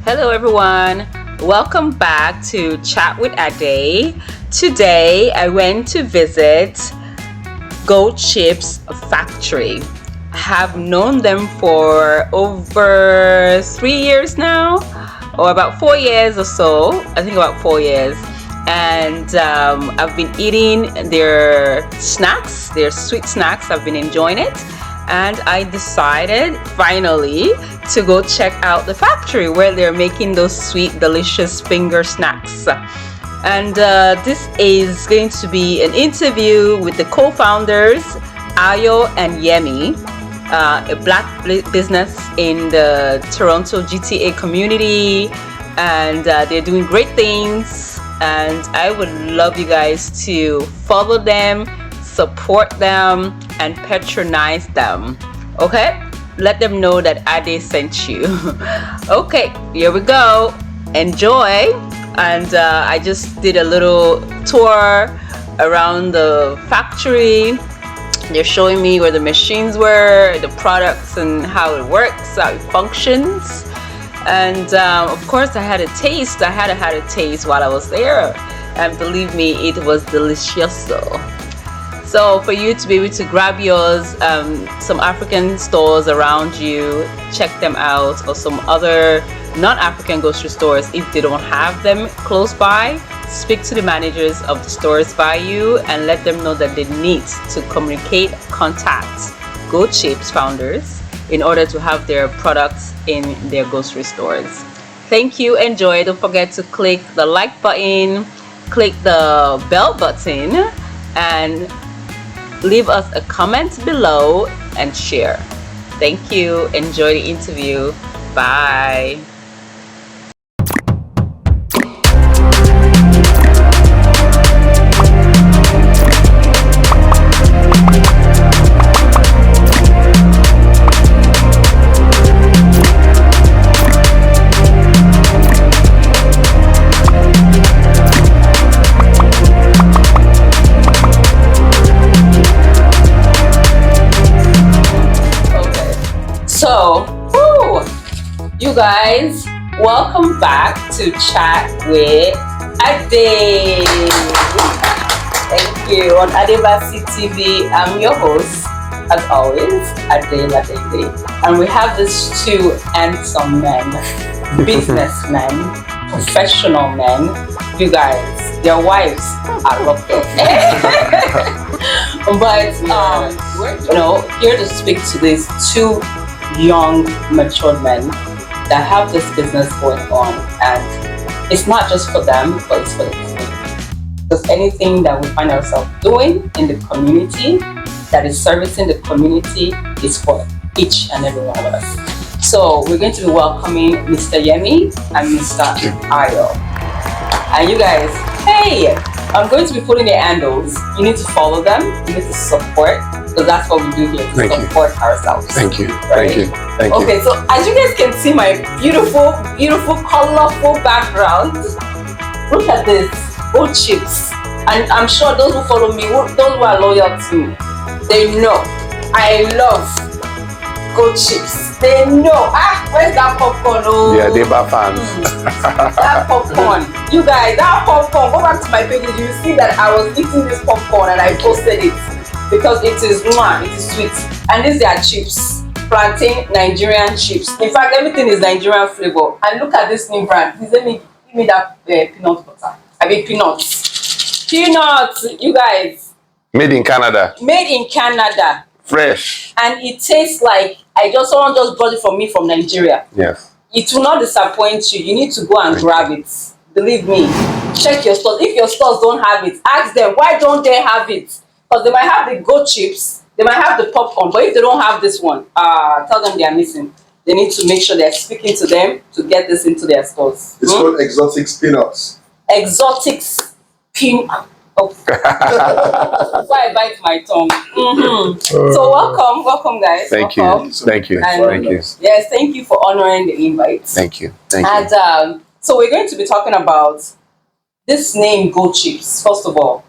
Hello, everyone. Welcome back to Chat with Ade. Today, I went to visit Goat Chips Factory. I have known them for over 3 years now, or about 4 years or so. I think about 4 years. And I've been eating their snacks, their sweet snacks. I've been enjoying it. And I decided finally to go check out the factory where they're making those sweet, delicious finger snacks. And this is going to be an interview with the co-founders, Ayo and Yemi, a black business in the Toronto GTA community. And they're doing great things. And I would love you guys to follow them, support them, and patronize them. Okay? Let them know that Ade sent you. Okay, here we go. Enjoy. And I just did a little tour around the factory. They're showing me where the machines were, the products, and how it works, how it functions. And of course, I had a taste. I had a taste while I was there. And believe me, it was delicious. So for you to be able to grab yours, some African stores around you, check them out, or some other non-African grocery stores if they don't have them close by. Speak to the managers of the stores by you and let them know that they need to contact Goat Chips founders in order to have their products in their grocery stores. Thank you, enjoy. Don't forget to click the like button, click the bell button, and leave us a comment below and share. Thank you. Enjoy the interview. Bye. So, you guys, welcome back to Chat with Ade. Thank you. On Adebasi TV, I'm your host, as always, Ade Ladede. And we have these two handsome men, businessmen, professional men. You guys, their wives are up there. But we're here to speak to these two young, matured men that have this business going on, and it's not just for them, but it's for the community. Because anything that we find ourselves doing in the community that is servicing the community is for each and every one of us. So we're going to be welcoming Mr. Yemi and Mr. Ayo. And you guys, hey, I'm going to be putting their handles. You need to follow them. You need to support. So that's what we do here, to support ourselves. Thank you. Right? Thank you. Thank you. Okay, so as you guys can see my beautiful, beautiful, colorful background, look at this, Goat Chips. And I'm sure those who follow me, those who are loyal to me, they know I love Goat Chips. They know. Where's that popcorn? Oh. Yeah, they're my fans. That popcorn. You guys, that popcorn, go back to my page, you see that I was eating this popcorn and I posted it. Because it is sweet. And these are chips. Plantain Nigerian chips. In fact, everything is Nigerian flavor. And look at this new brand. Please let me give me that peanut butter. I mean peanuts. Peanuts, you guys. Made in Canada. Made in Canada. Fresh. And it tastes like someone just brought it for me from Nigeria. Yes. It will not disappoint you. You need to go and grab it. Believe me. Check your stores. If your stores don't have it, ask them why don't they have it? Because they might have the Goat Chips, they might have the popcorn, but if they don't have this one, tell them they are missing. They need to make sure they're speaking to them to get this into their stores. It's called exotic peanuts. Exotic peanut. Oh. That's why I bite my tongue. So welcome guys. Thank welcome. you. Thank you. And thank you. Yes, thank you for honoring the invite. Thank you. Thank you. And so we're going to be talking about this name, Goat Chips. First of all,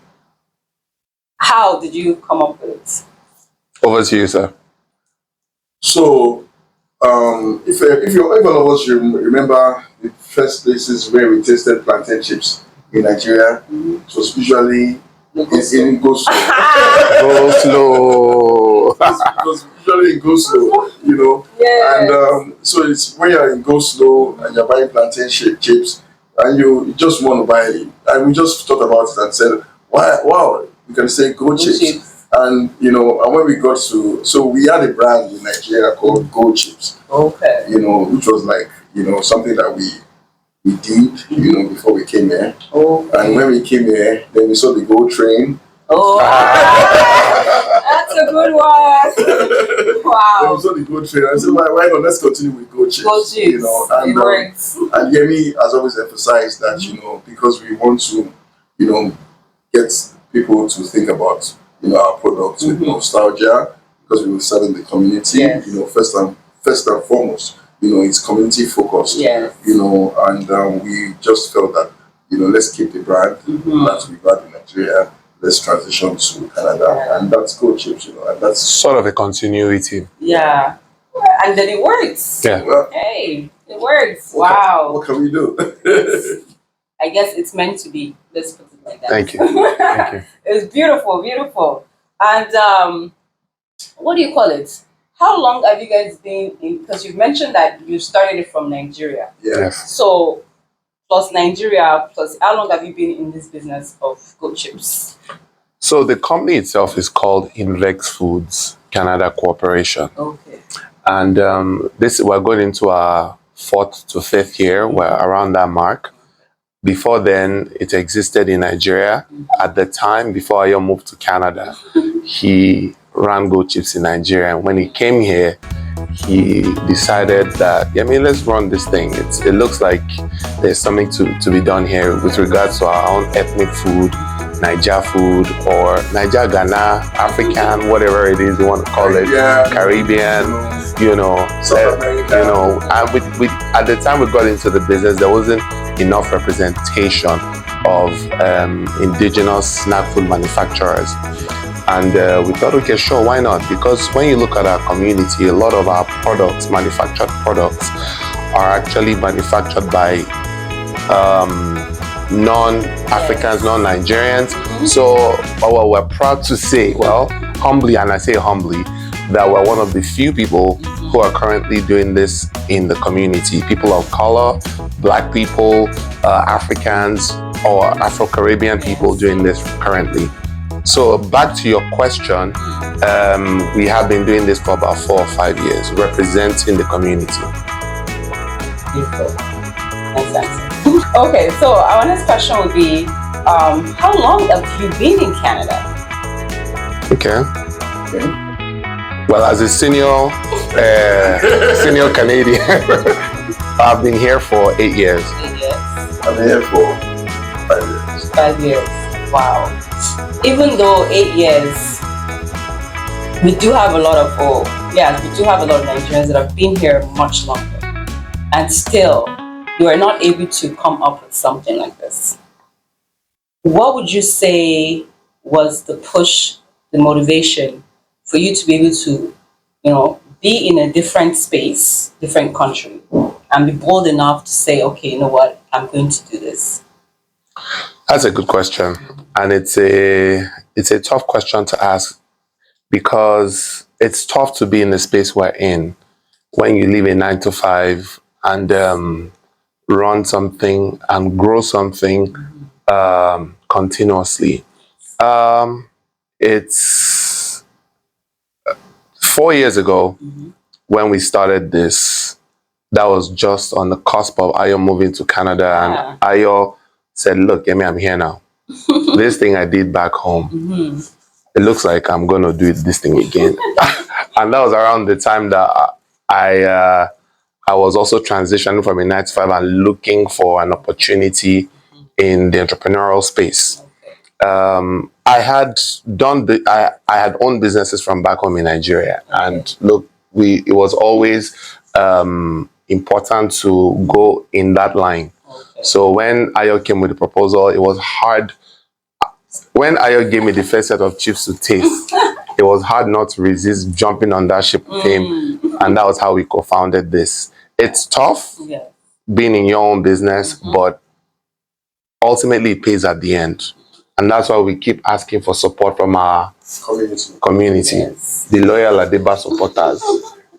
how did you come up with it? Over to you, sir. So if all of us remember the first places where we tasted plantain chips in Nigeria, it was usually in Go Slow. Go slow. It was usually in Go Slow, you know. Yes. And so it's when you're in Go Slow and you're buying plantain chips, and you just want to buy it. And we just thought about it and said, wow, we can say Go Chips. And you know, and when we got to, so we had a brand in Nigeria called Go Chips. Okay. You know, which was like, you know, something that we did, you know, before we came here. Okay. And when we came here, then we saw the Go Train. Oh, that's a good one. Then Wow. we saw the Go Train. I said, why not? Let's continue with Go Chips. Go Chips. You know, It works. and Yemi has always emphasized that, you know, because we want to, you know, get people to think about, you know, our products with nostalgia, because we were serving the community. Yes. You know, first and foremost, you know, it's community focused. Yes. You know, and we just felt that, you know, let's keep the brand that we've had in Nigeria. Let's transition to Canada, and that's Go Chips. You know, and that's Sort of a continuity. Yeah. And then it works. Yeah. well, Hey, it works. Wow. what can we do? I guess it's meant to be. Let's put it like that. Thank you. Thank you. It's beautiful, beautiful. And what do you call it? How long have you guys been in? Because you've mentioned that you started it from Nigeria. Yeah. Yes. So, plus Nigeria, plus how long have you been in this business of Go Chips? So the company itself is called Invex Foods Canada Corporation. Okay. And we're going into our 4th to 5th year. We're around that mark. Before then, it existed in Nigeria. At the time, before Ayo moved to Canada, he ran Go Chips in Nigeria. And when he came here, he decided that, let's run this thing. It looks like there's something to be done here with regards to our own ethnic food, Niger food, or Niger, Ghana, African, whatever it is you want to call it, Caribbean, South America. And at the time we got into the business, there wasn't enough representation of indigenous snack food manufacturers. And we thought, okay, sure, why not? Because when you look at our community, a lot of our products, manufactured products, are actually manufactured by non-Africans, non-Nigerians. So we're proud to say, humbly, and I say humbly, that we're one of the few people who are currently doing this in the community. People of color, Black people, Africans, or Afro-Caribbean people doing this currently. So back to your question, we have been doing this for about 4 or 5 years, representing the community. Beautiful. Nice answer. Okay, so our next question would be, how long have you been in Canada? Okay. Well, as a senior Canadian, I've been here for 8 years. 8 years. I've been here for 5 years. 5 years. Wow. Even though 8 years, we do have a lot of Nigerians that have been here much longer, and still you are not able to come up with something like this. What would you say was the push, the motivation for you to be able to, be in a different space, different country, and be bold enough to say, okay, you know what, I'm going to do this? That's a good question, and it's a tough question to ask, because it's tough to be in the space we're in when you live a 9 to 5 and run something and grow something continuously. It's 4 years ago when we started this. That was just on the cusp of Ayo moving to Canada, and Ayo said, look, I'm here now. This thing I did back home, it looks like I'm going to do this thing again. And that was around the time that I was also transitioning from a 9 to 5 and looking for an opportunity in the entrepreneurial space. I had owned businesses from back home in Nigeria, and look, it was always important to go in that line. So when Ayo came with the proposal, it was hard. When Ayo gave me the first set of chips to taste, it was hard not to resist jumping on that ship with him And that was how we co-founded this. It's tough being in your own business, but ultimately it pays at the end. And that's why we keep asking for support from our community. The loyal Adeba supporters,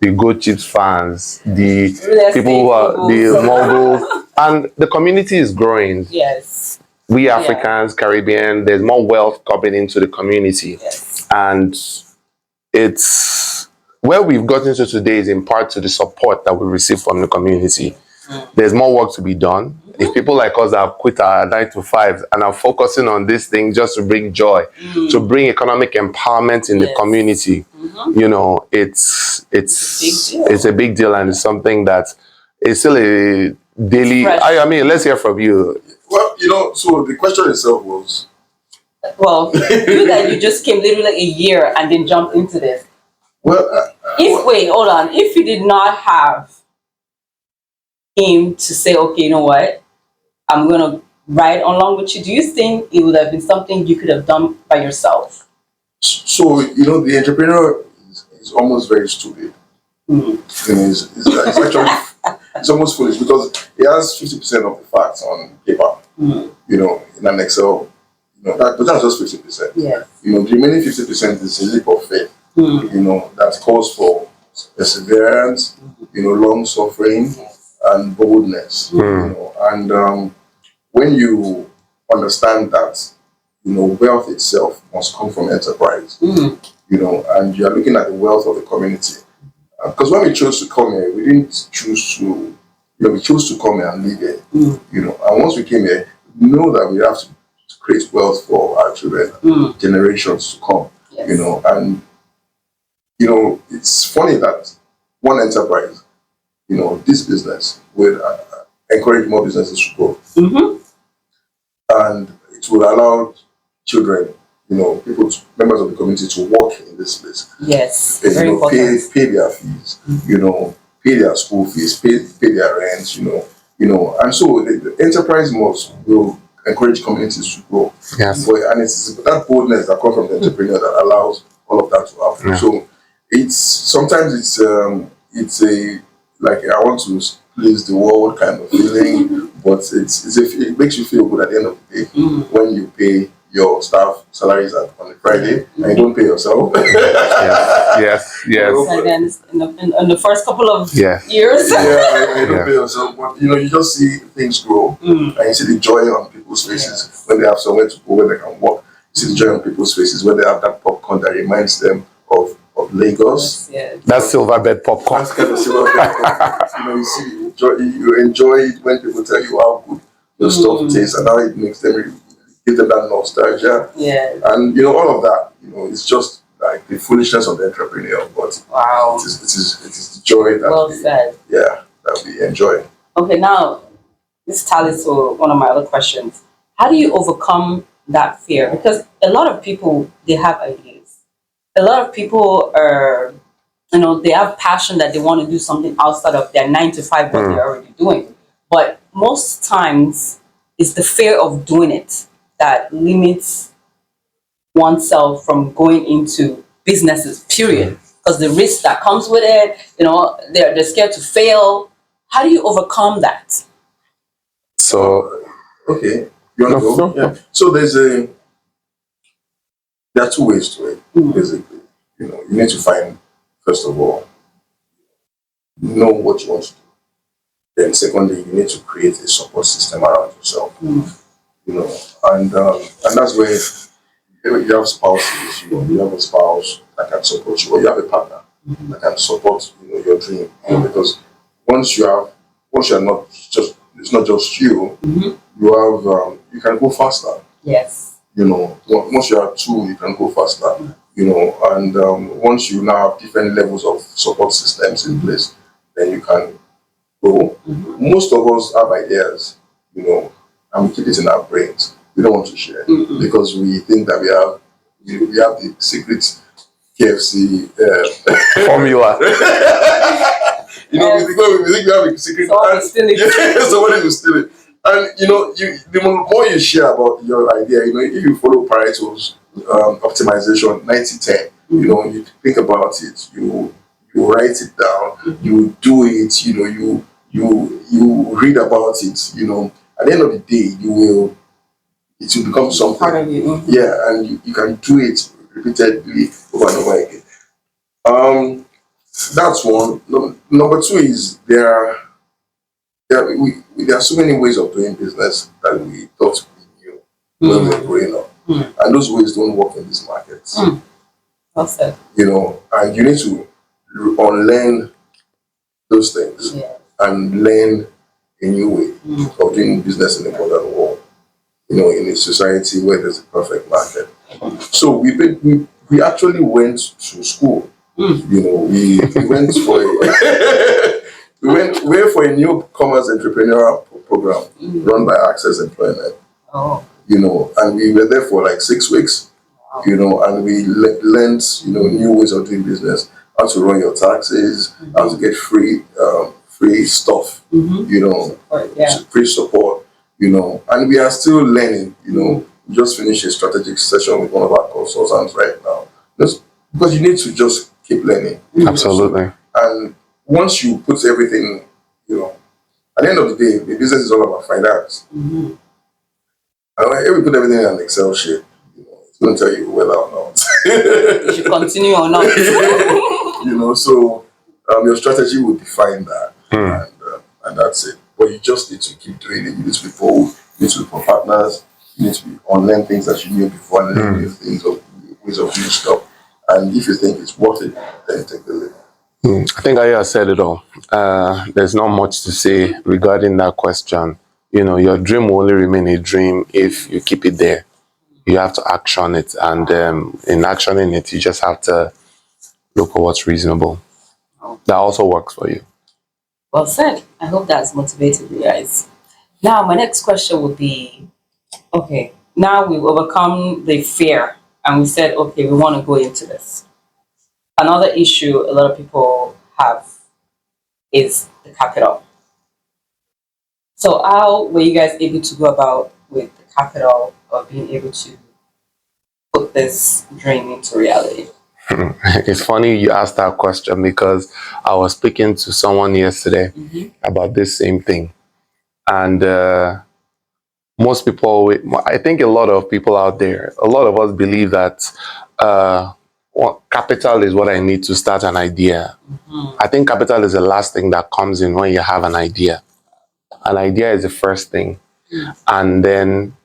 the Goat Chips fans, the people who are the moguls, and the community is growing. Yes. We Africans, Caribbean, there's more wealth coming into the community. And it's where we've gotten to today is in part to the support that we receive from the community. There's more work to be done. If people like us have quit our 9 to 5s and are focusing on this thing just to bring joy, to bring economic empowerment in the community, you know, it's a big deal, and it's something that is still a daily. I mean, let's hear from you. Well, you know, so the question itself was, well, you that you just came literally a year and then jumped into this. Well, wait, hold on. If you did not have him to say, okay, you know what, I'm gonna ride along with you, do you think it would have been something you could have done by yourself? So, you know, the entrepreneur is almost very stupid. You know, it's actually it's almost foolish because he has 50% of the facts on paper, you know, in an Excel. You know, but that's just 50%. Yes. You know, the remaining 50% is a leap of faith, you know, that calls for perseverance, you know, long suffering, and boldness. You know, and when you understand that, you know, wealth itself must come from enterprise, you know, and you are looking at the wealth of the community. Because when we chose to come here, we didn't choose to, you know, we chose to come here and live here, you know, and once we came here, we know that we have to create wealth for our children, generations to come, you know, and, you know, it's funny that one enterprise, you know, this business will encourage more businesses to grow. And it will allow children, you know, people, members of the community to work in this place. Yes, very important. Pay their fees, you know, pay their school fees, pay their rent, you know, and so the enterprise will encourage communities to grow. Yes. And it's that boldness that comes from the entrepreneur that allows all of that to happen. Yeah. So it's sometimes it's a like I want to please the world kind of feeling, but it's if it makes you feel good at the end of the day when you pay your staff salaries on a Friday and you don't pay yourself. Yes. And then in the first couple of years. You don't pay yourself, but you know, you just see things grow and you see the joy on people's faces when they have somewhere to go, when they can walk. You see the joy on people's faces when they have that popcorn that reminds them of Lagos. That's silver bed popcorn. That's kind of silver bed popcorn. You know, you enjoy it when people tell you how good your stuff tastes and how it makes them give them that nostalgia. And you know, all of that, you know, it's just like the foolishness of the entrepreneur, but it is the joy that that we enjoy. Okay, now this tallies to one of my other questions. How do you overcome that fear? Because a lot of people, they have ideas. A lot of people are, you know, they have passion that they want to do something outside of their 9 to 5 what they're already doing. But most times it's the fear of doing it that limits oneself from going into businesses, period. Because the risk that comes with it, you know, they're scared to fail. How do you overcome that? So, okay, you want to go? Yeah. So there are two ways to it, basically. You know, you need to find, first of all, know what you want to do. Then secondly, you need to create a support system around yourself. You know, and that's where you have spouses, you know, you have a spouse that can support you, or you have a partner that can support, you know, your dream. You know, because once you're not just, it's not just you, you have you can go faster. Yes. You know, once you are two, you can go faster. You know, and once you now have different levels of support systems in place, then you can go. Most of us have ideas, you know, and we keep it in our brains. We don't want to share because we think that we have the secret KFC formula. You know, we think we have a secret. Somebody will steal it. And you know, the more you share about your idea, you know, if you follow Pareto's optimization 90-10, you know, you think about it, you you write it down, you do it, you read about it, At the end of the day, it will become something. Part of you. Yeah, and you can do it repeatedly over and over again. That's one. Number two is there are so many ways of doing business that we thought we knew when we were growing up. And those ways don't work in these markets. Well said. And you need to unlearn those things and learn a new way of doing business in the modern world, in a society where there's a perfect market. So we actually went to school. We went for we went for a newcomers entrepreneurial program run by Access Employment. Oh. And we were there for like 6 weeks. And we learned, new ways of doing business, how to run your taxes, how to get free stuff, free support, and we are still learning, We just finished a strategic session with one of our consultants right now. Because you need to just keep learning. Absolutely. And once you put everything, at the end of the day, the business is all about finance. And if we put everything in an Excel sheet, it's going to tell you whether or not you should continue or not. So your strategy will define that, and that's it. But you just need to keep doing it. You need to be bold. You need to be for partners. You need to unlearn things that you knew before and learn new things of ways of doing stuff. And if you think it's worth it, then take the leap. I think I said it all. There's not much to say regarding that question. Your dream will only remain a dream if you keep it there. You have to action it, and in actioning it, you just have to look for what's reasonable. That also works for you. Well said. I hope that's motivated you guys. Now, my next question would be, okay, now we've overcome the fear and we said, okay, we want to go into this. Another issue a lot of people have is the capital. So how were you guys able to go about with the capital of being able to put this dream into reality? It's funny you asked that question because I was speaking to someone yesterday about this same thing. And most people, I think a lot of people out there, a lot of us believe that capital is what I need to start an idea. I think capital is the last thing that comes in when you have an idea. An idea is the first thing. And then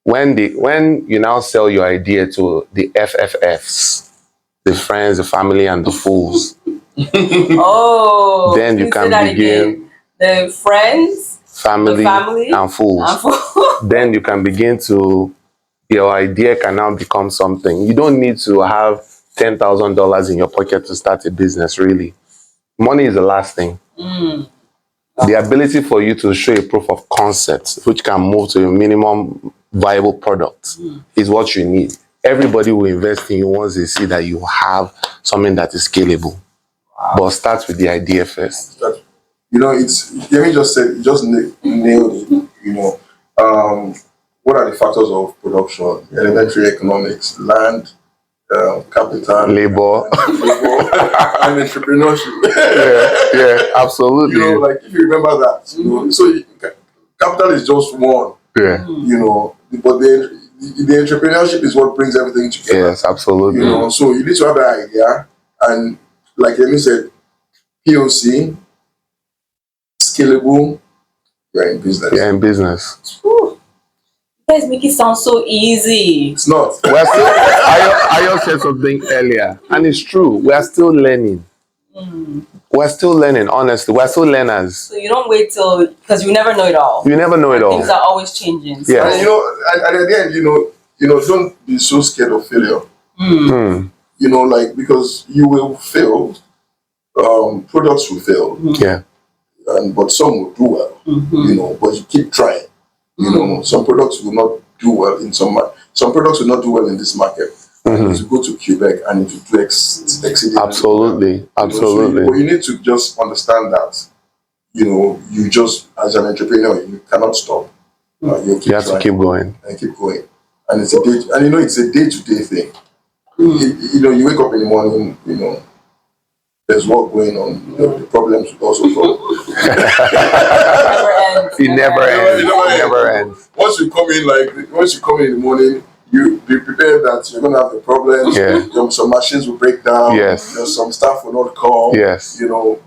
when you now sell your idea to the FFFs, the friends, the family, and the fools. Then you can begin. The friends, family, and fools. Then you can begin to, your idea can now become something. You don't need to have $10,000 in your pocket to start a business, really. Money is the last thing. The ability for you to show a proof of concept, which can move to a minimum viable product, is what you need. Everybody will invest in you once they see that you have something that is scalable. But start with the idea first. Yemi just said, you just nailed it. What are the factors of production? Elementary economics, land, capital, labor, and entrepreneurship. yeah, absolutely. If you remember that, so capital is just one. Yeah. But the entrepreneurship is what brings everything together. Yes, absolutely. So you need to have that idea, and like Yemi said, POC, scalable. You're in business. You're in business. You guys make it sound so easy. It's not. We're still. I said something earlier, and it's true. We are still learning. We're still learning. Honestly, we're still learners. So you don't wait till, because you never know it all. You never know it all. Things are always changing. So. Yeah. And and at the end, don't be so scared of failure. Because you will fail. Products will fail. Yeah. But some will do well. But you keep trying. Some products will not do well in some products will not do well in this market. And if you go to Quebec and if you do exceed absolutely. But you need to just understand that you just, as an entrepreneur, you cannot stop. You have to keep going and keep going, and it's a day-to-day thing. You wake up in the morning, there's work going on, the problems will also come. It never ends. Once you come in in the morning, you be prepared that you're gonna have the problems. Yeah. Some machines will break down. Yes. Some staff will not come. Yes.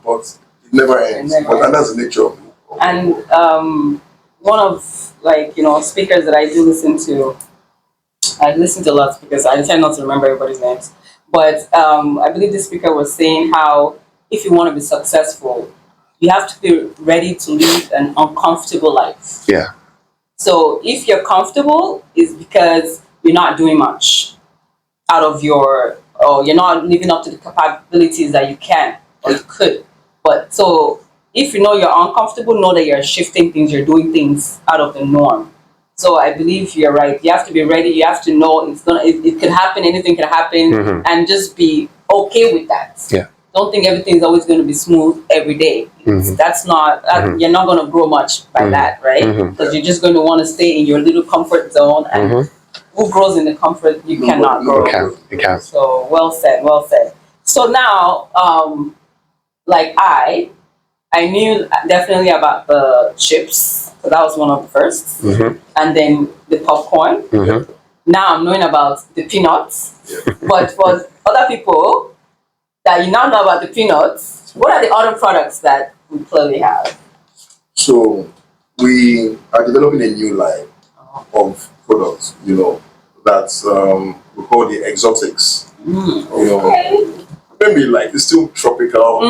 But it never ends. And that's the nature of it. And one of speakers that I do listen to, I listen to a lot because I tend not to remember everybody's names. But I believe the speaker was saying how if you want to be successful, you have to be ready to live an uncomfortable life. Yeah. So if you're comfortable, it's because you're not doing much out of or you're not living up to the capabilities that you can or you could. But so if you know you're uncomfortable, know that you're shifting things, you're doing things out of the norm. So I believe you're right. You have to be ready. You have to know it could happen. Anything can happen, and just be okay with that. Yeah. Don't think everything's always going to be smooth every day. That's not. You're not going to grow much by that, right? Because you're just going to want to stay in your little comfort zone. And who grows in the comfort? You cannot grow. You can't. So well said. Well said. So now, I knew definitely about the chips. So that was one of the first. And then the popcorn. Now I'm knowing about the peanuts. But for other people that you now know about the peanuts, what are the other products that we clearly have? So we are developing a new line of products, that's we call the exotics. Okay. Maybe it's still tropical,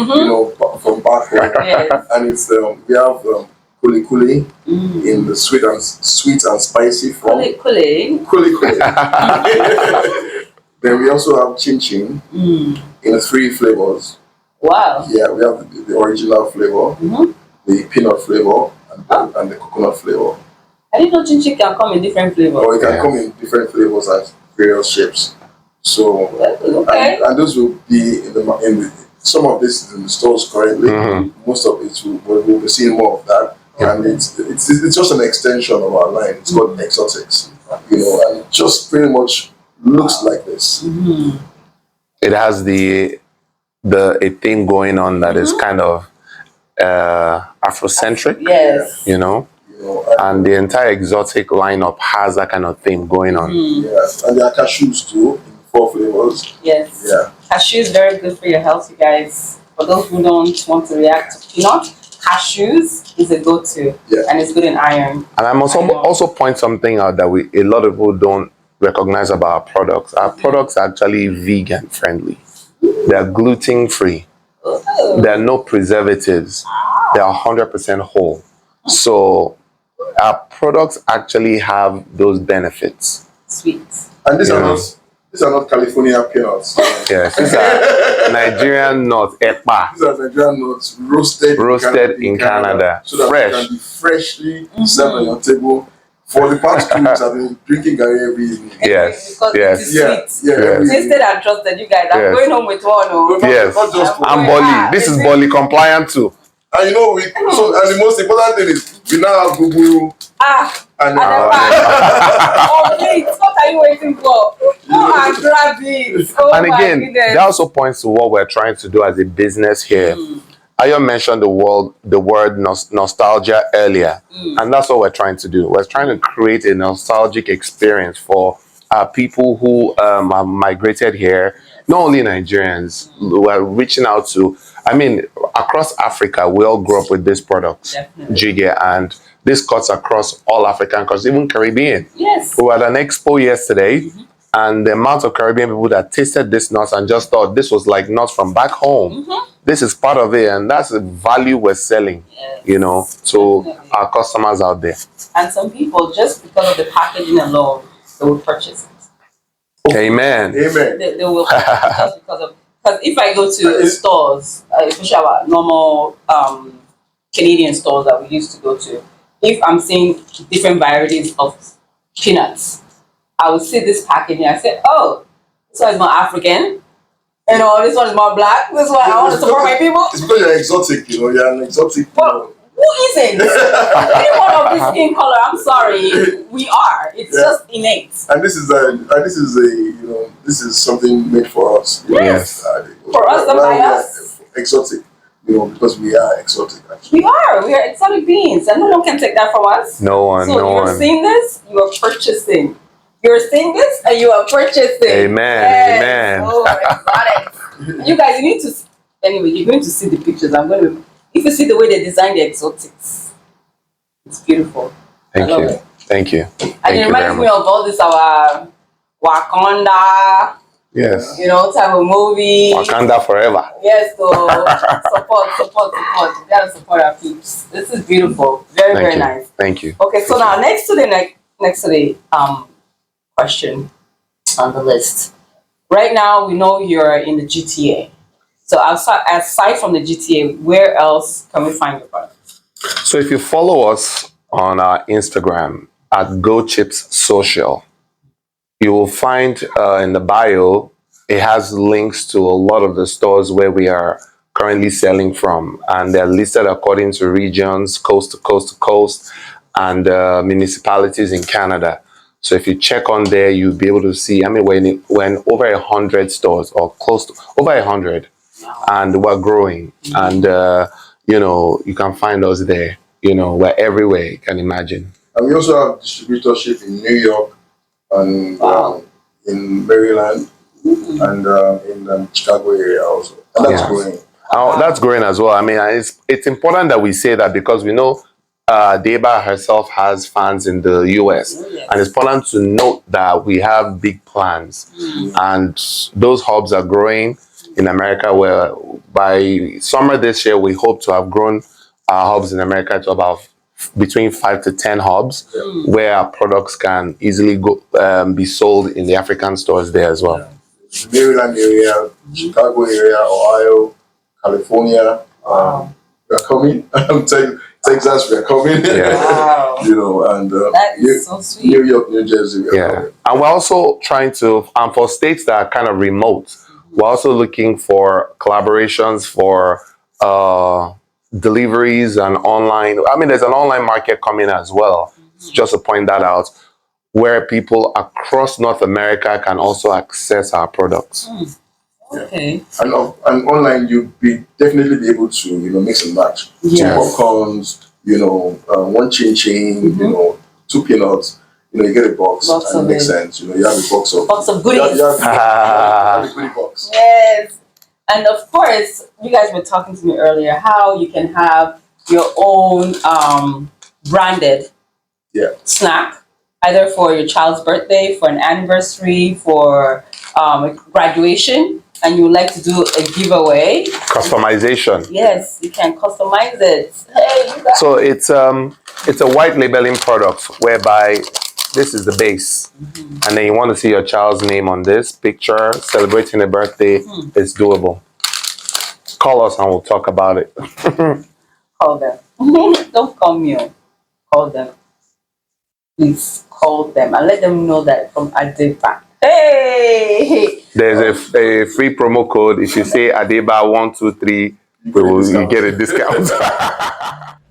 from back home. Yes. And it's we have kuli kuli in the sweet and spicy form. Kuli. Then we also have chin chin in 3 flavors. Wow. Yeah, we have the original flavor, the peanut flavor, and the coconut flavor. I didn't know chin chin can come in different flavors. Or it can come in different flavors and various shapes. So and those will be in the some of this is in the stores currently. Most of it we'll be seeing more of that. And it's just an extension of our line. It's called exotics. And it just pretty much looks like this. It has a thing going on that is kind of Afrocentric. Yes. And the entire exotic lineup has that kind of thing going on. Yes, and there are cashews too in 4 flavors. Yes. Yeah. Cashew is very good for your health, you guys. For those who don't want to react to peanut, cashews is a go-to, and it's good in iron. And I must also point something out that a lot of people don't recognize about our products. Our products are actually vegan friendly. They're gluten free. There are no preservatives. They are 100% whole. So our products actually have those benefits. Sweet. And these are not California peanuts. Yes, these are Nigerian nuts, epa. These are Nigerian nuts roasted in Canada. So that Fresh. they can be freshly served on your table. For the past 2 weeks, I've been drinking Gary every evening. Yes. Because Yes. it is sweet. Yeah. Tasted and trusted, you guys. I'm Yes. going home with one. Yes. Not just for I'm Bolly. This is Bolly compliant too. And and the most important thing is we now have Guguru and oh, please, what are you waiting for? Go and grab it. Oh, And again, my goodness. that also points to what we're trying to do as a business here. Ayo mentioned the word nostalgia earlier, and that's what we're trying to do. We're trying to create a nostalgic experience for people who have migrated here, not only Nigerians. We're reaching out to, across Africa, we all grew up with these products, Jiggy, and this cuts across all African countries, even Caribbean. Yes. We were at an expo yesterday, and the amount of Caribbean people that tasted this nuts and just thought this was like nuts from back home. This is part of it, and that's the value we're selling, to our customers out there. And some people, just because of the packaging alone, they will purchase it. Amen. Amen. They will purchase it just because if I go to stores, especially our normal Canadian stores that we used to go to, if I'm seeing different varieties of peanuts, I would see this packaging. I say, oh, this one is more African. This one is more black. This one I want to support my people. It's because you're exotic, you're an exotic. Well, who isn't? Any one of this skin color, I'm sorry, we are. It's just innate. And this is something made for us. Yes. For us and by us. exotic, because we are exotic actually. We are exotic beings, and no one can take that from us. No one, So no you're one. seeing this, you are purchasing. You're seeing this, and you are purchasing. Amen, yes. amen. Oh, exotic. You guys, you need to. Anyway, you're going to see the pictures. If you see the way they design the exotics, it's beautiful. Thank I love you. it. Thank you. And it Thank you reminds very me much. of all this our Wakanda, Yes. type of movie. Wakanda forever. Yes, so support. We gotta support our peeps. This is beautiful. Very, Thank very you. nice. Thank you. Okay, so Thank now you. next to the question on the list. Right now we know you're in the GTA. So aside from the GTA, where else can we find your product? So if you follow us on our Instagram at Go Chips Social, you will find in the bio, it has links to a lot of the stores where we are currently selling from. And they're listed according to regions, coast to coast to coast, and municipalities in Canada. So if you check on there, you'll be able to see, we're in over 100 stores, or close to over 100. And we're growing. And, you can find us there. We're everywhere, you can imagine. And we also have distributorship in New York and Wow. in Maryland and in the Chicago area also. And that's Yeah. growing. That's growing as well. It's important that we say that because we know Deba herself has fans in the US. Oh, yes. And it's important to note that we have big plans. And those hubs are growing in America, where by summer this year, we hope to have grown our hubs in America to about between 5 to 10 hubs, where our products can easily be sold in the African stores there as well. Maryland area, Chicago area, Ohio, California. We are coming. I'm telling you, Texas, we are coming. Yeah. Wow. And That is so sweet. New York, New Jersey, we are coming. And we're also trying to, for states that are kind of remote, we're also looking for collaborations for deliveries and online. There's an online market coming as well, just to point that out, where people across North America can also access our products. Okay. And online, you'll definitely be able to, mix and match. Yes. 2 popcorns, 1 chin, 2 peanuts. You get a box, Box and of it makes it. sense. You have a box of goodies. You have a goodie box. Yes. And of course, you guys were talking to me earlier how you can have your own branded snack, either for your child's birthday, for an anniversary, for graduation, and you would like to do a giveaway. Customization. Yes, you can customize it. Hey, you guys. So it's a white labeling product whereby this is the base, and then you want to see your child's name on this picture, celebrating a birthday. It's doable. Call us and we'll talk about it. Call them. Don't call me. Call them. Please call them and let them know that from Adeba. Hey! There's a free promo code. If you say Adeba123, you get a discount.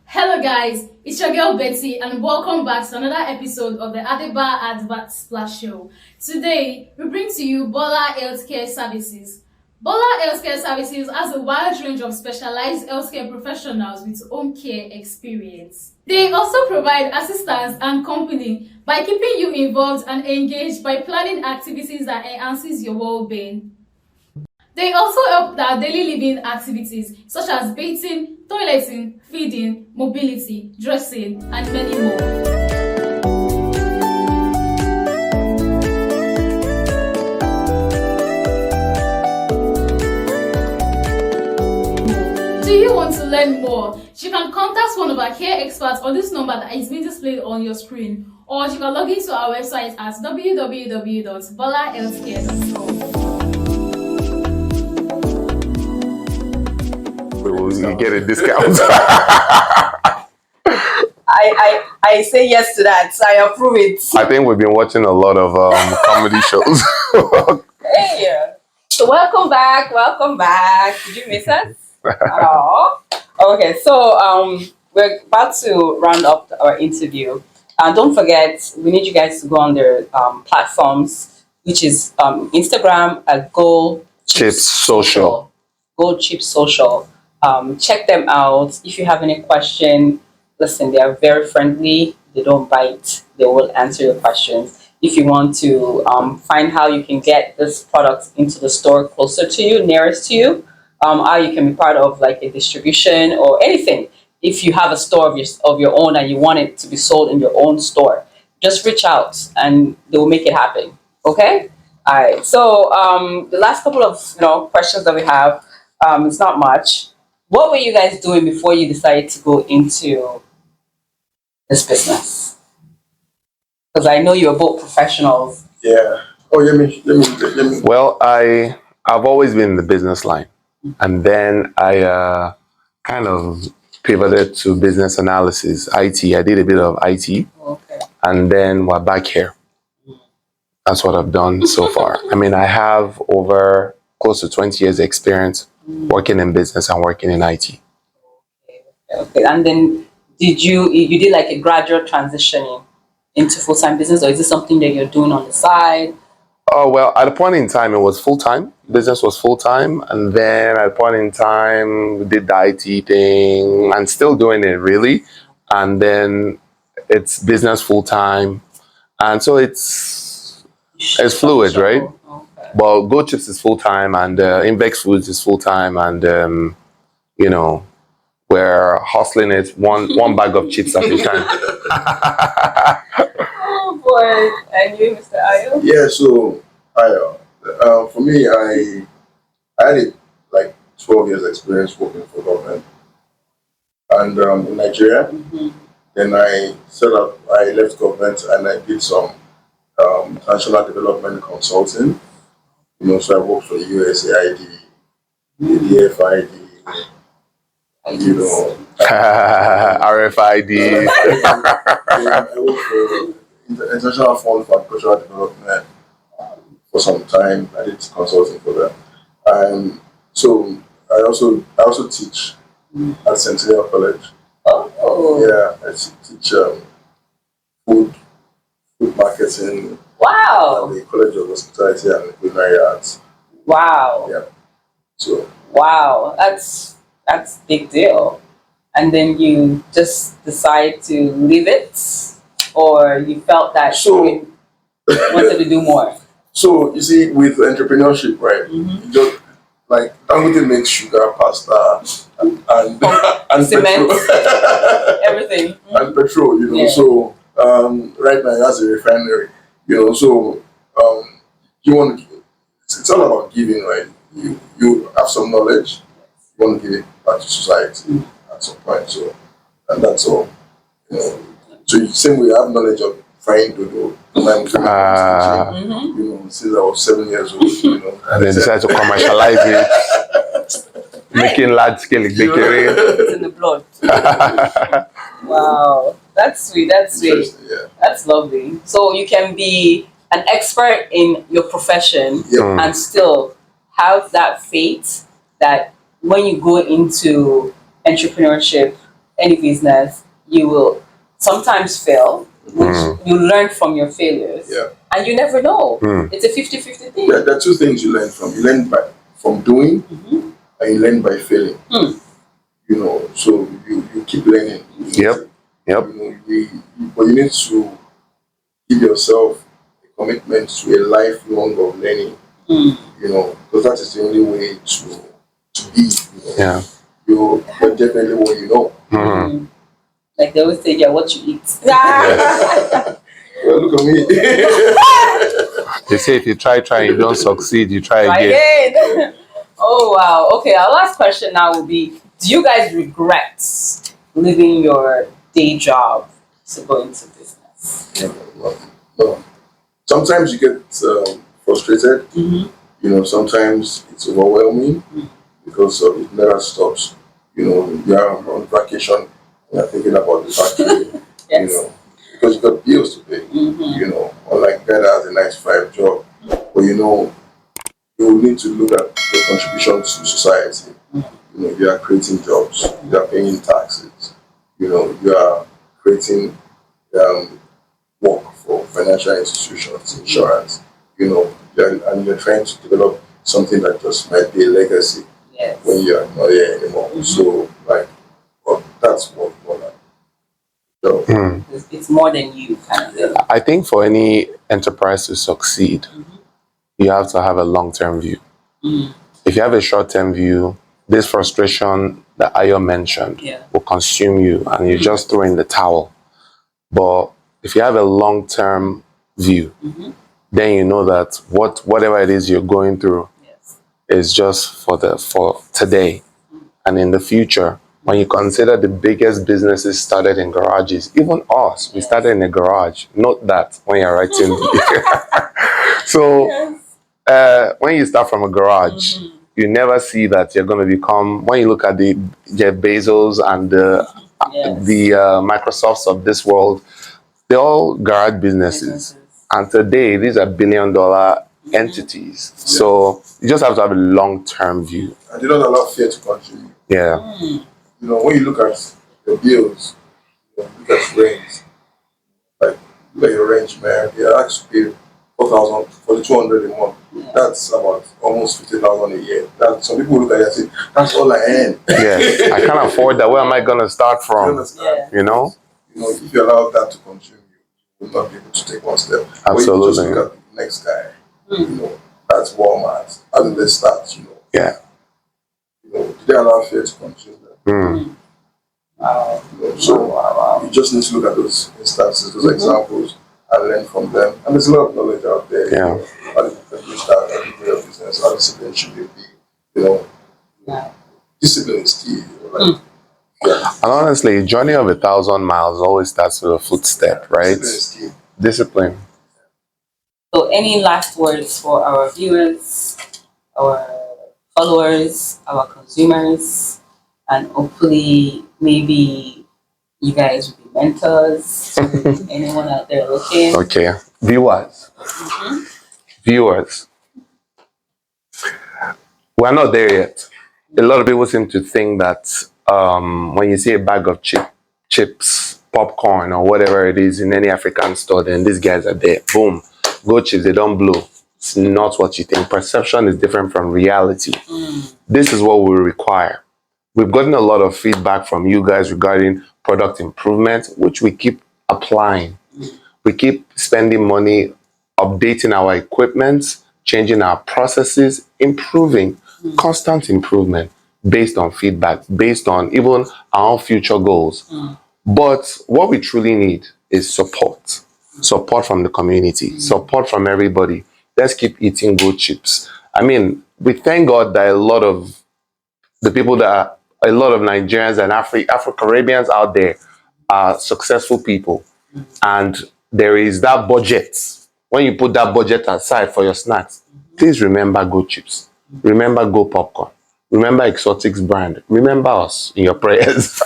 Hello guys, it's your girl Betty and welcome back to another episode of the Adeba Advert Splash Show. Today, we bring to you Bola Healthcare Services. Bola Healthcare Services has a wide range of specialized healthcare professionals with home care experience. They also provide assistance and company by keeping you involved and engaged by planning activities that enhances your well-being. They also help with our daily living activities such as bathing, toileting, feeding, mobility, dressing, and many more. Do you want to learn more? You can contact one of our care experts on this number that is being displayed on your screen, or you can log into our website at www.bolahealthcare.com. You get a discount. I say yes to that. I approve it. I think we've been watching a lot of comedy shows. Hey. So welcome back. Did you miss us? Oh. Okay, so we're about to round up our interview. And don't forget, we need you guys to go on their platforms, which is Instagram at Go Chips Social. Gold Chip Social. Check them out. If you have any question, listen, they are very friendly. They don't bite. They will answer your questions. If you want to find how you can get this product into the store closer to you, nearest to you, how you can be part of like a distribution or anything. If you have a store of your own and you want it to be sold in your own store, just reach out and they will make it happen. Okay? All right. So the last couple of questions that we have, it's not much. What were you guys doing before you decided to go into this business? Because I know you're both professionals. Yeah. Oh, let me. Well, I've always been in the business line, and then I kind of pivoted to business analysis, IT. I did a bit of IT, Okay. and then we're back here. That's what I've done so far. I mean, I have over close to 20 years experience working in business and working in IT. Okay. And then you did like a gradual transitioning into full-time business, or is this something that you're doing on the side? Oh, well, at a point in time, it was full-time. Business was full-time. And then at a point in time, we did the IT thing and still doing it, really. And then it's business full-time. And so it's fluid, right? Okay. Well, Go Chips is full-time and Invex Foods is full-time. And, we're hustling it one bag of chips at a time. Oh boy. And you, Mr. Ayo? Yeah. So, for me, I had like 12 years experience working for government, and in Nigeria. Mm-hmm. Then I left government and I did some international development consulting. So I worked for USAID, the FID, RFID. I worked for International Fund for Agricultural Development for some time. I did consulting for them. So I also teach at Centennial College. Oh. Yeah, I teach food marketing Wow. at the College of Hospitality and Culinary Arts. Wow. Yeah. So Wow. That's big deal. And then you just decide to leave it, or you felt that you wanted to do more? So you see, with entrepreneurship, right? Mm-hmm. You just like Dangote makes sugar, pasta, and Cement, petrol. everything. And petrol, Yeah. So right now it has a refinery, so you want to. It's all about giving, right? You have some knowledge, you want to give it back to society at some point. So, and that's all. So same way I have knowledge of frying dodo. Mm-hmm. Since I was 7 years old. And then decide to commercialize it, making large scale bakery. It's in the blood. Wow, that's sweet. That's sweet. Yeah. That's lovely. So you can be an expert in your profession and still have that faith that when you go into entrepreneurship, any business, you will sometimes fail, which you learn from your failures. Yeah. And you never know. It's a 50-50 thing. Yeah, there are two things you learn from. You learn from doing, and you learn by failing. So you keep learning. Yep. But you need to give yourself a commitment to a lifelong of learning. Because that is the only way to be. Yeah. You're definitely what you know. Like they always say, what you eat. Well, look at me. They say if you try, you don't succeed, you try again. Oh wow. Okay, our last question now will be: do you guys regret leaving your day job to go into business? No. Sometimes you get frustrated. Sometimes it's overwhelming because it never stops. You are on vacation, you're thinking about the factory. Yes. Because you got bills to pay. Unlike that has a 9-to-5 job, but you need to look at your contribution to society. You are creating jobs, you are paying taxes, you are creating work for financial institutions, insurance, and you're trying to develop something that just might be a legacy. when you're not here anymore. So, like, well, that's what like. So, It's more than you, kind of thing. I think for any enterprise to succeed, you have to have a long-term view. If you have a short-term view, this frustration that Ayo mentioned will consume you and you just throw in the towel. But if you have a long-term view, then you know that whatever it is you're going through is just for today. And in the future, when you consider the biggest businesses started in garages, even us, we started in a garage. Note that when you're writing. So when you start from a garage, you never see that you're going to become, when you look at the Jeff Bezos and the Microsofts of this world, they're all garage businesses. And today, these are billion-dollar entities. So you just have to have a long-term view. And they don't allow fear to control you. Yeah. You know, when you look at your bills, look at rent, like, look at your rent, man, you're actually pay 4,000, 4,200 a month. That's about almost 50,000 a year. That some people look at it and say, that's all I earn. Yes, I can't afford that. Where am I going to start from? You know? You know, if you allow that to consume you, will not be able to take one step. Absolutely. But you just look at the next guy. You know, that's Walmart. How did they start? You know. Yeah. You know, did they allow fear to consume them? You know, so you just need to look at those instances, those examples, and learn from them. And there's a lot of knowledge out there. Yeah. You know, how to start every day of business, how discipline should be. You know, discipline is key. You know, like, And honestly, a journey of 1,000 miles always starts with a footstep, right? Discipline. So, any last words for our viewers, our followers, our consumers, and hopefully, maybe you guys will be mentors to anyone out there looking. Okay, viewers. Viewers. We're not there yet. A lot of people seem to think that when you see a bag of chips, popcorn, or whatever it is in any African store, then these guys are there. Boom. Go chips, they don't blow. It's not what you think. Perception is different from reality. This is what we require. We've gotten a lot of feedback from you guys regarding product improvement, which we keep applying. We keep spending money, updating our equipment, changing our processes, improving, constant improvement based on feedback, based on even our own future goals. But what we truly need is support. Support from the community, support from everybody. Let's keep eating good chips. I mean, we thank God that a lot of Nigerians and Afro-Caribbeans out there are successful people. And there is that budget. When you put that budget aside for your snacks, please remember Go Chips. Remember Go Popcorn. Remember Exotics brand. Remember us in your prayers.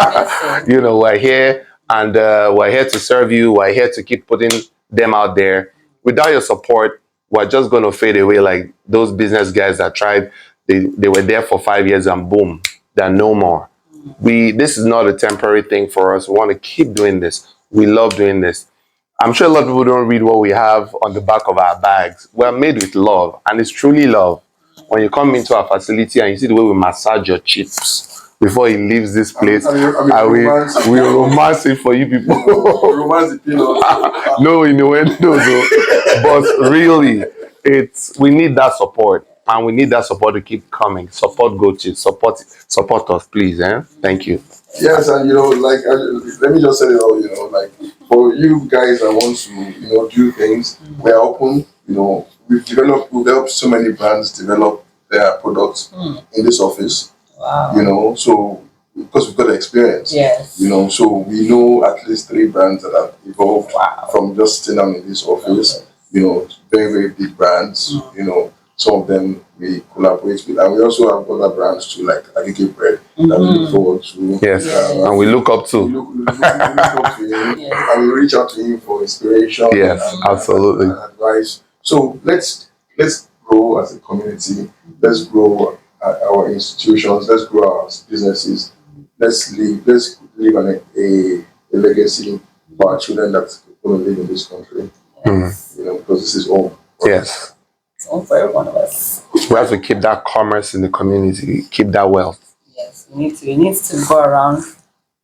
You know, we're here and we're here to serve you. We're here to keep putting them out there. Without your support, we're just going to fade away like those business guys that tried. They were there for 5 years and boom, they're no more. This is not a temporary thing for us. We want to keep doing this. We love doing this. I'm sure a lot of people don't read what we have on the back of our bags. We're made with love, and it's truly love. When you come into our facility and you see the way we massage your chips before he leaves this place, we romance it for you people. No innuendo, but really, we need that support, and we need that support to keep coming. Support Go Chips, support us, please. Thank you. Yes, and you know, like, let me just say it all. You know, like, for you guys that want to, you know, do things, we're open. You know, we've helped so many brands develop their products in this office. Wow. You know, so because we've got the experience. Yes. You know, so we know at least 3 brands that have evolved from just sitting down in this office. Okay. You know, very, very big brands. You know, some of them we collaborate with, and we also have other brands too, like Agege Bread, that we look forward to. Yes, and we look up to. We look up to him, and we reach out to him for inspiration. Yes, absolutely. And advice. So let's grow as a community. Let's grow our institutions. Let's grow our businesses. Let's leave a legacy for our children that's going to live in this country. You know, because this is home. Yes. home for every one of us. We have to keep that commerce in the community, keep that wealth. Yes, we need to. It needs to go around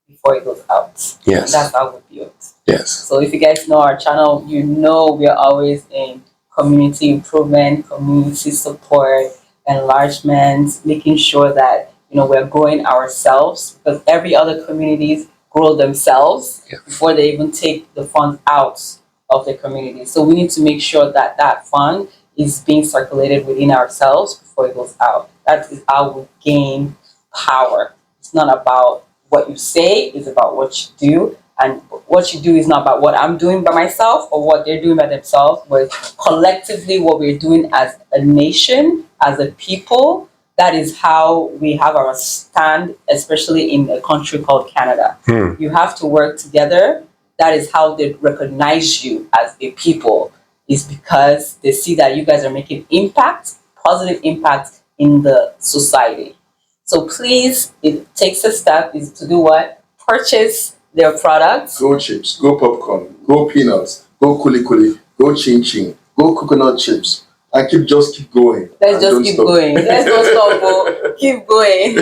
before it goes out. Yes. And that's how we build. Yes. So if you guys know our channel, you know we are always in community improvement, community support, enlargement, making sure that we're growing ourselves, because every other communities grow themselves before they even take the funds out of the community. So we need to make sure that that fund is being circulated within ourselves before it goes out. That is how we gain power. It's not about what you say, it's about what you do. And what you do is not about what I'm doing by myself or what they're doing by themselves, but collectively what we're doing as a nation, as a people. That is how we have our stand, especially in a country called Canada. You have to work together. That is how they recognize you as a people, is because they see that you guys are making impact, positive impact in the society. So please, it takes a step is to do what? Purchase their products. Go chips, go popcorn, go peanuts, go kuli kuli, go chin chin, go coconut chips. And keep going. Let's just keep going. Let's not stop. Go. Keep going.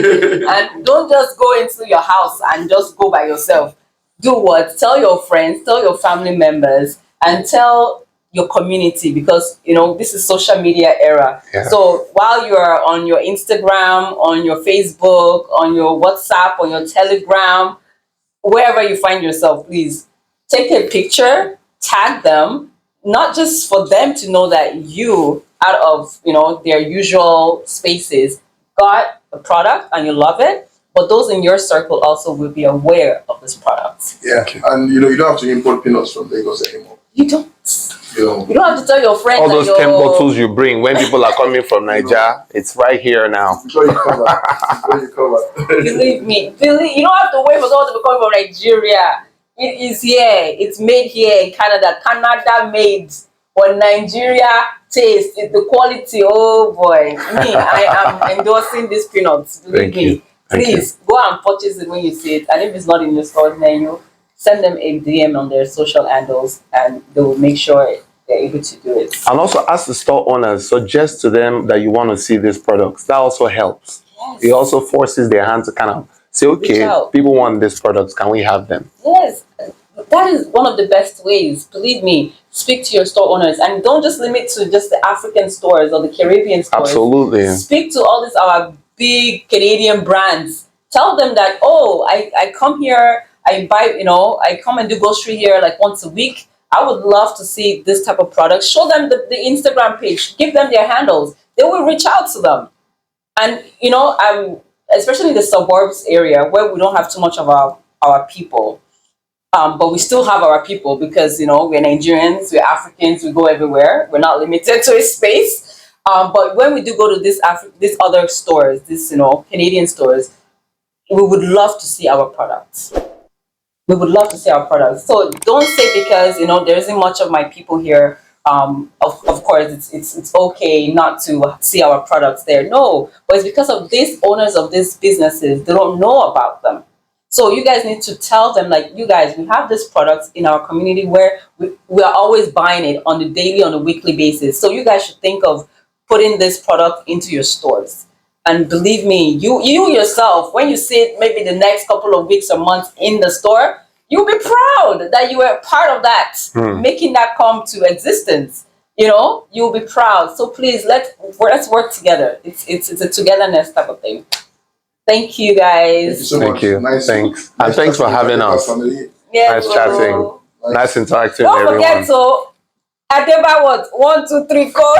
And don't just go into your house and just go by yourself. Do what? Tell your friends, tell your family members, and tell your community, because this is social media era. Yeah. So while you are on your Instagram, on your Facebook, on your WhatsApp, on your Telegram, wherever you find yourself, please take a picture, tag them, not just for them to know that you, out of their usual spaces, got a product and you love it, but those in your circle also will be aware of this product. Yeah, and you don't have to import peanuts from Lagos anymore. You don't. You don't have to tell your friends. All those 10 bottles you bring when people are coming from Nigeria, it's right here now. Before you cover. Believe me, you don't have to wait for someone to be coming from Nigeria. It is here. It's made here in Canada. Canada made. But Nigeria taste, it's the quality. Oh boy. Me, I am endorsing these peanuts. Believe me. Please go and purchase it when you see it. And if it's not in your store menu, send them a DM on their social handles and they will make sure they're able to do it. And also ask the store owners, suggest to them that you want to see these products. That also helps. Yes. It also forces their hand to kind of say, okay, people want these products. Can we have them? Yes. That is one of the best ways. Believe me, speak to your store owners and don't just limit to just the African stores or the Caribbean stores. Absolutely. Speak to all these our big Canadian brands. Tell them that, I come here, I buy, I come and do grocery here like once a week. I would love to see this type of product. Show them the Instagram page. Give them their handles. They will reach out to them. And, especially in the suburbs area where we don't have too much of our people. But we still have our people because, we're Nigerians, we're Africans, we go everywhere. We're not limited to a space. But when we do go to these other stores, Canadian stores, we would love to see our products. We would love to see our products. So don't say because, there isn't much of my people here. Of course, it's okay not to see our products there. No, but it's because of these owners of these businesses. They don't know about them. So you guys need to tell them, like, you guys, we have this product in our community where we are always buying it on a daily, on a weekly basis. So you guys should think of putting this product into your stores. And believe me, you yourself, when you see it maybe the next couple of weeks or months in the store, you'll be proud that you were part of that, making that come to existence. You'll be proud. So please, let's work together. It's a togetherness type of thing. Thank you, guys. Thank you. Thanks. And thanks for having us. Yeah, nice chatting. Nice interacting. Don't forget to Adeba what? 1, 2, 3, code.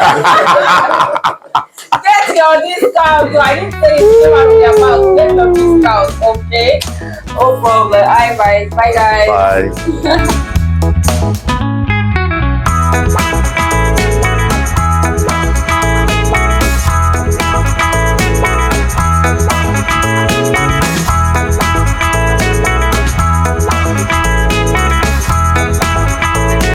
Get your discount. I didn't say it came out of your mouth. Get your discount, okay? No problem. Bye, guys. Bye.